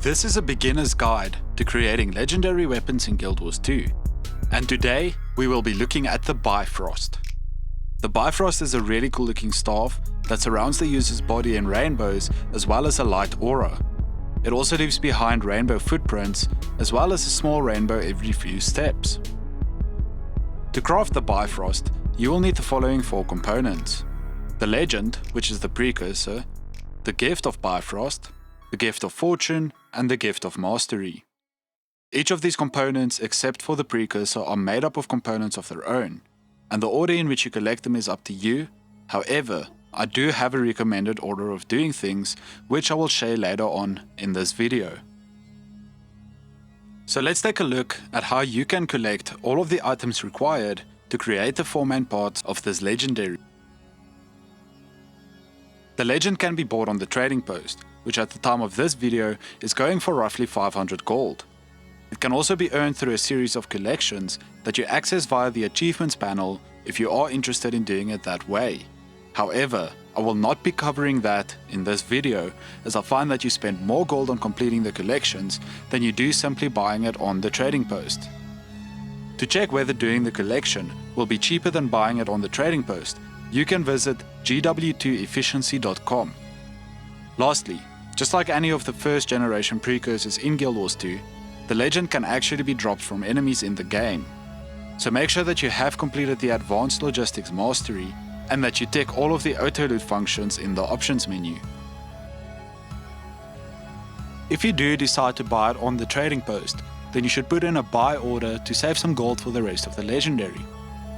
This is a beginner's guide to creating legendary weapons in Guild Wars 2, and today we will be looking at the Bifrost. The Bifrost is a really cool looking staff that surrounds the user's body in rainbows as well as a light aura. It also leaves behind rainbow footprints as well as a small rainbow every few steps. To craft the Bifrost, you will need the following 4 components: the Legend, which is the precursor, the Gift of Bifrost, the Gift of Fortune, and the Gift of Mastery. Each of these components, except for the precursor, are made up of components of their own, and the order in which you collect them is up to you. However, I do have a recommended order of doing things, which I will share later on in this video. So let's take a look at how you can collect all of the items required to create the 4 main parts of this legendary. The Legend can be bought on the trading post, which at the time of this video is going for roughly 500 gold. It can also be earned through a series of collections that you access via the achievements panel if you are interested in doing it that way. However, I will not be covering that in this video, as I find that you spend more gold on completing the collections than you do simply buying it on the trading post. To check whether doing the collection will be cheaper than buying it on the trading post, you can visit gw2efficiency.com. Lastly, just like any of the first generation precursors in Guild Wars 2, the Legend can actually be dropped from enemies in the game. So make sure that you have completed the Advanced Logistics Mastery and that you tick all of the auto loot functions in the options menu. If you do decide to buy it on the trading post, then you should put in a buy order to save some gold for the rest of the legendary.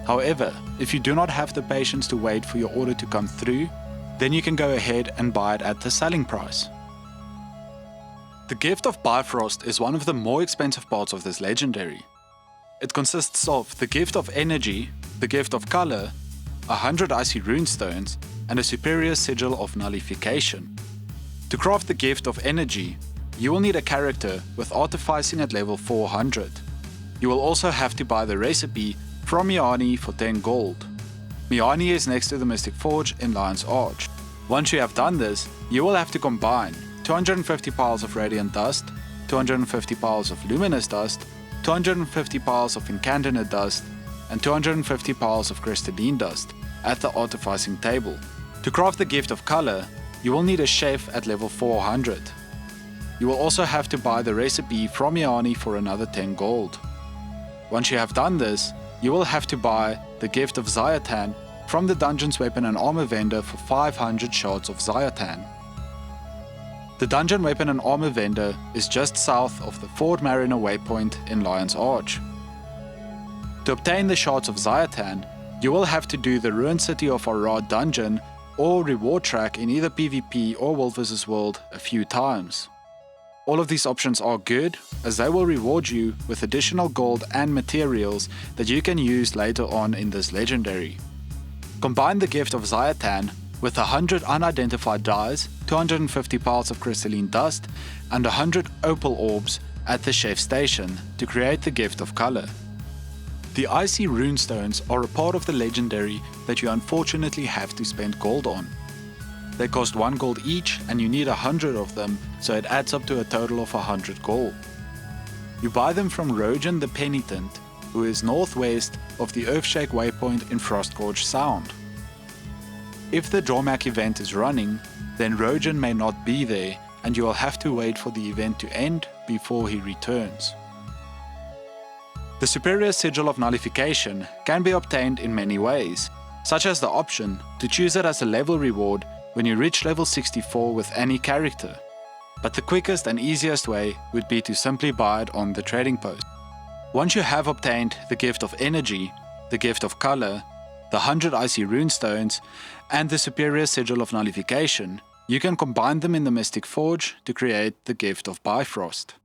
However, if you do not have the patience to wait for your order to come through, then you can go ahead and buy it at the selling price. The Gift of Bifrost is one of the more expensive parts of this legendary. It consists of the Gift of Energy, the Gift of Color, 100 Icy Runestones, and a superior Sigil of Nullification. To craft the Gift of Energy, you will need a character with artificing at level 400. You will also have to buy the recipe from Miani for 10 gold. Miani is next to the Mystic Forge in Lion's Arch. Once you have done this, you will have to combine 250 piles of Radiant Dust, 250 piles of Luminous Dust, 250 piles of Incandescent Dust, and 250 piles of Crystalline Dust at the artificing table. To craft the Gift of Color, you will need a chef at level 400. You will also have to buy the recipe from Miani for another 10 gold. Once you have done this, you will have to buy the Gift of Zyatan from the Dungeon's Weapon and Armor vendor for 500 shards of Zyatan. The Dungeon Weapon and Armor vendor is just south of the Fort Mariner waypoint in Lion's Arch. To obtain the shards of Zyatan, you will have to do the Ruined City of Arad dungeon or reward track in either PvP or World vs World a few times. All of these options are good, as they will reward you with additional gold and materials that you can use later on in this legendary. Combine the Gift of Zyatan with 100 unidentified dyes, 250 piles of crystalline dust, and 100 opal orbs at the chef station to create the Gift of Color. The Icy Runestones are a part of the legendary that you unfortunately have to spend gold on. They cost 1 gold each and you need 100 of them, so it adds up to a total of 100 gold. You buy them from Rojan the Penitent, who is northwest of the Earthshake waypoint in Frostgorge Sound. If the Drawmack event is running, then Rojan may not be there and you will have to wait for the event to end before he returns. The Superior Sigil of Nullification can be obtained in many ways, such as the option to choose it as a level reward when you reach level 64 with any character, but the quickest and easiest way would be to simply buy it on the trading post. Once you have obtained the Gift of Energy, the Gift of Color, the 100 Icy Runestones, and the Superior Sigil of Nullification, you can combine them in the Mystic Forge to create the Gift of Bifrost.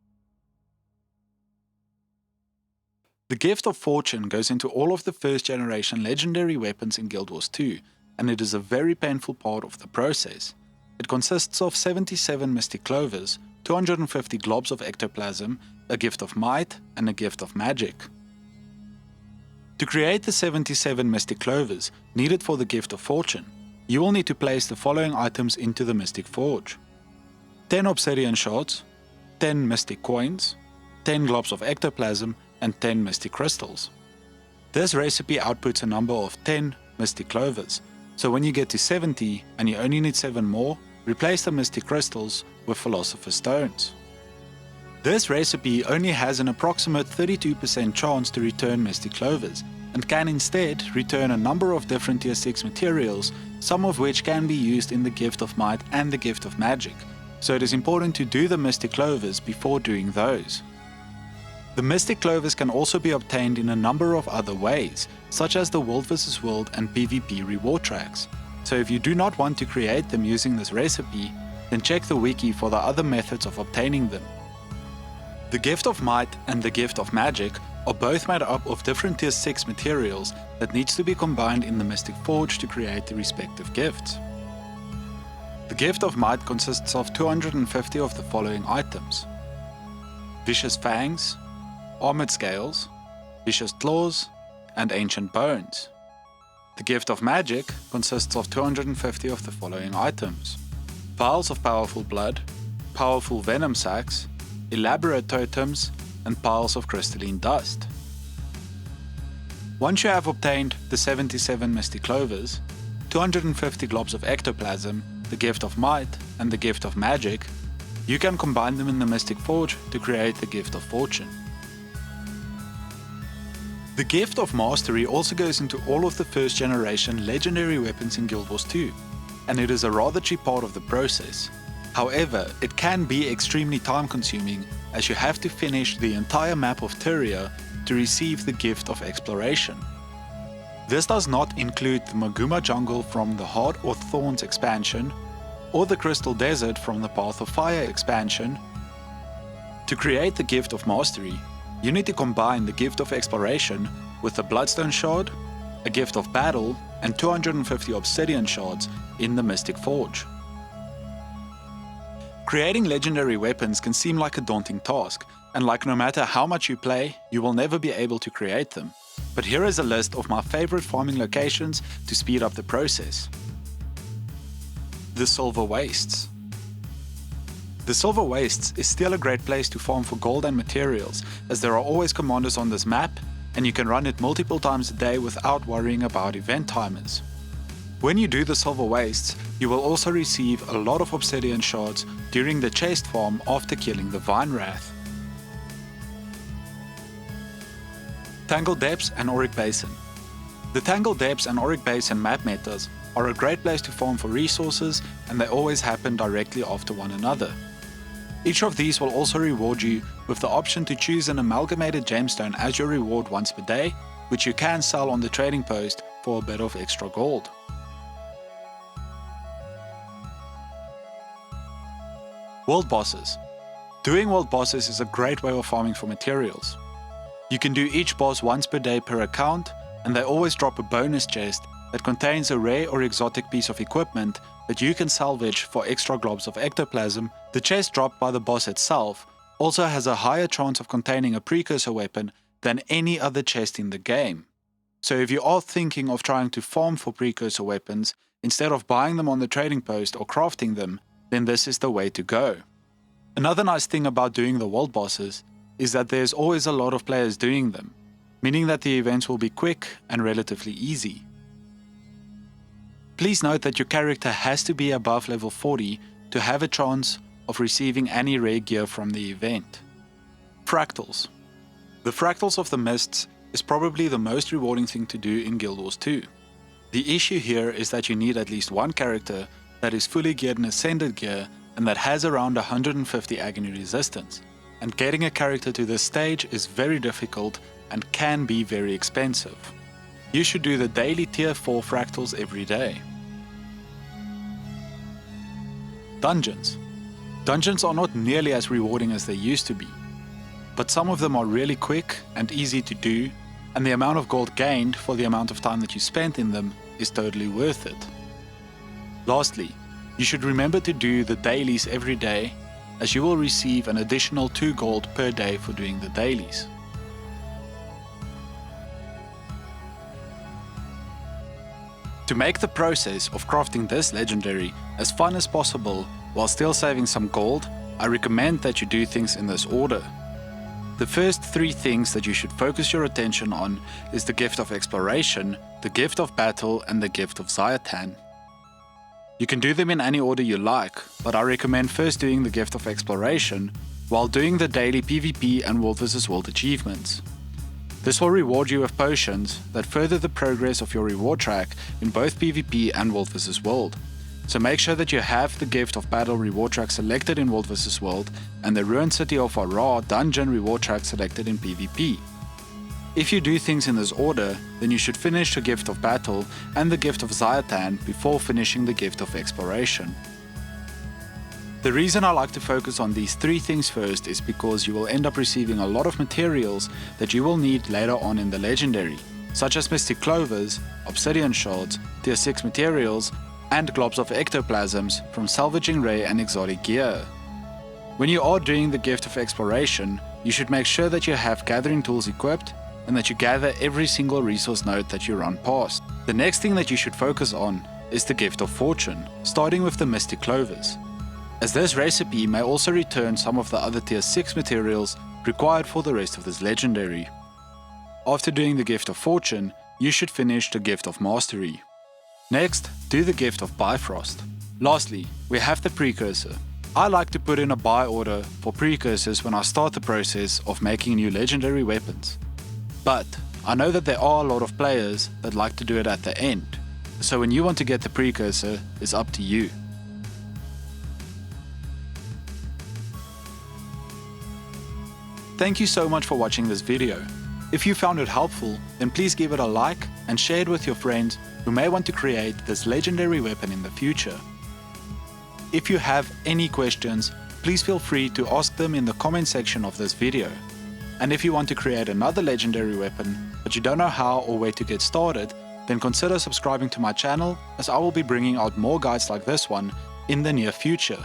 The Gift of Fortune goes into all of the first generation legendary weapons in Guild Wars 2, and it is a very painful part of the process. It consists of 77 Mystic Clovers, 250 globs of ectoplasm, a Gift of Might, and a Gift of Magic. To create the 77 Mystic Clovers needed for the Gift of Fortune, you will need to place the following items into the Mystic Forge: 10 obsidian shards, 10 mystic coins, 10 globs of ectoplasm, and 10 mystic crystals. This recipe outputs a number of 10 mystic clovers, so when you get to 70 and you only need 7 more, replace the mystic crystals with Philosopher's Stones. This recipe only has an approximate 32% chance to return mystic clovers, and can instead return a number of different tier 6 materials, some of which can be used in the Gift of Might and the Gift of Magic, so it is important to do the mystic clovers before doing those. The mystic clovers can also be obtained in a number of other ways, such as the World vs World and PvP reward tracks, so if you do not want to create them using this recipe, then check the wiki for the other methods of obtaining them. The Gift of Might and the Gift of Magic are both made up of different tier 6 materials that needs to be combined in the Mystic Forge to create the respective gifts. The Gift of Might consists of 250 of the following items: Vicious Fangs, Armored Scales, Vicious Claws, and Ancient Bones. The Gift of Magic consists of 250 of the following items: Vials of Powerful Blood, Powerful Venom Sacs, Elaborate Totems, and Piles of Crystalline Dust. Once you have obtained the 77 Mystic Clovers, 250 globs of ectoplasm, the Gift of Might, and the Gift of Magic, you can combine them in the Mystic Forge to create the Gift of Fortune. The Gift of Mastery also goes into all of the first generation legendary weapons in Guild Wars 2, and it is a rather cheap part of the process. However, it can be extremely time consuming, as you have to finish the entire map of Tyria to receive the Gift of Exploration. This does not include the Maguma Jungle from the Heart or Thorns expansion, or the Crystal Desert from the Path of Fire expansion. To create the Gift of Mastery, you need to combine the Gift of Exploration with the Bloodstone Shard, a Gift of Battle, and 250 Obsidian Shards in the Mystic Forge. Creating legendary weapons can seem like a daunting task, and like no matter how much you play, you will never be able to create them. But here is a list of my favorite farming locations to speed up the process. The Silver Wastes. The Silver Wastes is still a great place to farm for gold and materials, as there are always commanders on this map, and you can run it multiple times a day without worrying about event timers. When you do the Silver Wastes, you will also receive a lot of Obsidian Shards during the chest farm after killing the Vine Wrath. Tangled Depths and Auric Basin. The Tangled Depths and Auric Basin map metas are a great place to farm for resources, and they always happen directly after one another. Each of these will also reward you with the option to choose an amalgamated gemstone as your reward once per day, which you can sell on the trading post for a bit of extra gold. World Bosses. Doing world bosses is a great way of farming for materials. You can do each boss once per day per account, and they always drop a bonus chest that contains a rare or exotic piece of equipment that you can salvage for extra globs of ectoplasm. The chest dropped by the boss itself also has a higher chance of containing a precursor weapon than any other chest in the game. So if you are thinking of trying to farm for precursor weapons, instead of buying them on the trading post or crafting them, then this is the way to go. Another nice thing about doing the world bosses is that there's always a lot of players doing them, meaning that the events will be quick and relatively easy. Please note that your character has to be above level 40 to have a chance of receiving any rare gear from the event. Fractals. The Fractals of the Mists is probably the most rewarding thing to do in Guild Wars 2. The issue here is that you need at least one character that is fully geared in Ascended gear and that has around 150 agony resistance, and getting a character to this stage is very difficult and can be very expensive. You should do the daily tier 4 fractals every day. Dungeons. Dungeons are not nearly as rewarding as they used to be, but some of them are really quick and easy to do, and the amount of gold gained for the amount of time that you spent in them is totally worth it. Lastly, you should remember to do the dailies every day, as you will receive an additional 2 gold per day for doing the dailies. To make the process of crafting this legendary as fun as possible while still saving some gold, I recommend that you do things in this order. The first 3 things that you should focus your attention on is the gift of exploration, the gift of battle, and the gift of Zayatan. You can do them in any order you like, but I recommend first doing the gift of exploration while doing the daily PvP and World vs World achievements. This will reward you with potions that further the progress of your reward track in both PvP and World vs World. So make sure that you have the gift of battle reward track selected in World vs World and the Ruined City of Ara dungeon reward track selected in PvP. If you do things in this order, then you should finish the gift of battle and the gift of Zayatan before finishing the gift of exploration. The reason I like to focus on these 3 things first is because you will end up receiving a lot of materials that you will need later on in the legendary, such as Mystic Clovers, Obsidian Shards, Tier 6 materials, and globs of ectoplasms from salvaging rare and exotic gear. When you are doing the gift of exploration, you should make sure that you have gathering tools equipped and that you gather every single resource node that you run past. The next thing that you should focus on is the gift of fortune, starting with the Mystic Clovers, as this recipe may also return some of the other tier 6 materials required for the rest of this legendary. After doing the gift of fortune, you should finish the gift of mastery. Next, do the gift of Bifrost. Lastly, we have the precursor. I like to put in a buy order for precursors when I start the process of making new legendary weapons. But I know that there are a lot of players that like to do it at the end, so when you want to get the precursor, it's up to you. Thank you so much for watching this video. If you found it helpful, then please give it a like and share it with your friends who may want to create this legendary weapon in the future. If you have any questions, please feel free to ask them in the comment section of this video. And if you want to create another legendary weapon, but you don't know how or where to get started, then consider subscribing to my channel, as I will be bringing out more guides like this one in the near future.